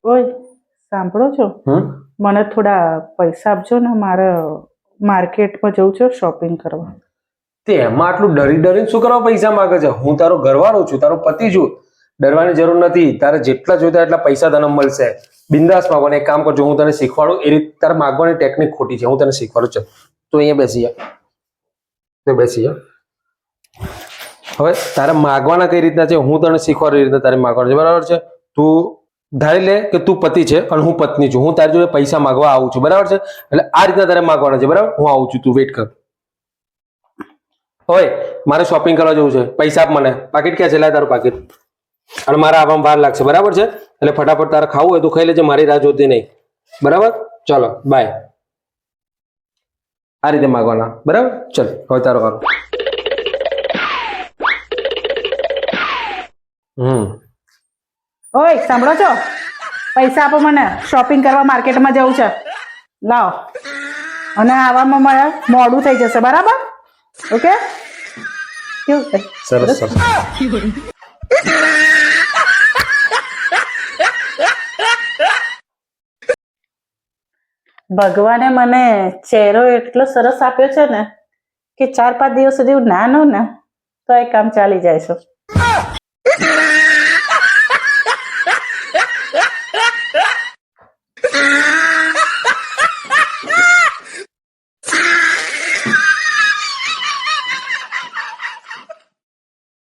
ઓય સાંભળો છો? મને થોડા પૈસા આપજો ને, મારે માર્કેટમાં જવું છે શોપિંગ કરવા. તે એમાં આટલું ડરી ડરીને શું કરવા પૈસા માંગે છે? હું તારો ઘરવાળો છું, તારો પતિ છું. ડરવાની જરૂર નથી. તારે જેટલા જોઈતા એટલા પૈસા તને મળશે. બિંદાસ માંગવાને. એક કામ કરજો, હું તને શીખવાડું. એ રીતે તારે માંગવાની ટેકનિક ખોટી છે. હું તને શીખવાડું. ચાલ તો અહીંયા બેસી જા. તો બેસી જા. હવે તારે માગવાના કઈ રીતના છે હું તને શીખવાડું. એ રીતે તારે માગવાના છે, બરાબર છે? તું ધારી લે કે તું પતિ છે અને હું પત્ની છું. હું તારી જોડે પૈસા માગવા આવું છું, બરાબર છે? એટલે આ રીતના તારે માગવાના છે, બરાબર? હું આવું છું, તું વેઇટ કર. ઓય, મારે શોપિંગ કરવા જવું છે. પૈસા આપ મને. પાકીટ ક્યાં છે? લાય તારું પાકીટ. અને મારે આવવામાં વાર લાગશે, બરાબર છે? એટલે ફટાફટ તારે ખાવું હોય તો ખાઈ લેજે, મારી રાહ જોતી નહીં, બરાબર? ચાલો બાય. આ રીતે માગવાના, બરાબર? ચલ હવે તારો કરો. ઓય સાંભળો છો? પૈસા આપો મને, શોપિંગ કરવા માર્કેટમાં જવું છે. લાવો. અને આવવામાં મારે મોડું થઈ જશે, બરાબર? ઓકે? કેવું? સરસ સરસ. ભગવાને મને ચહેરો એટલો સરસ આપ્યો છે ને કે 4-5 દિવસ સુધી હું ના નું ને તો એ કામ ચાલી જાય છે.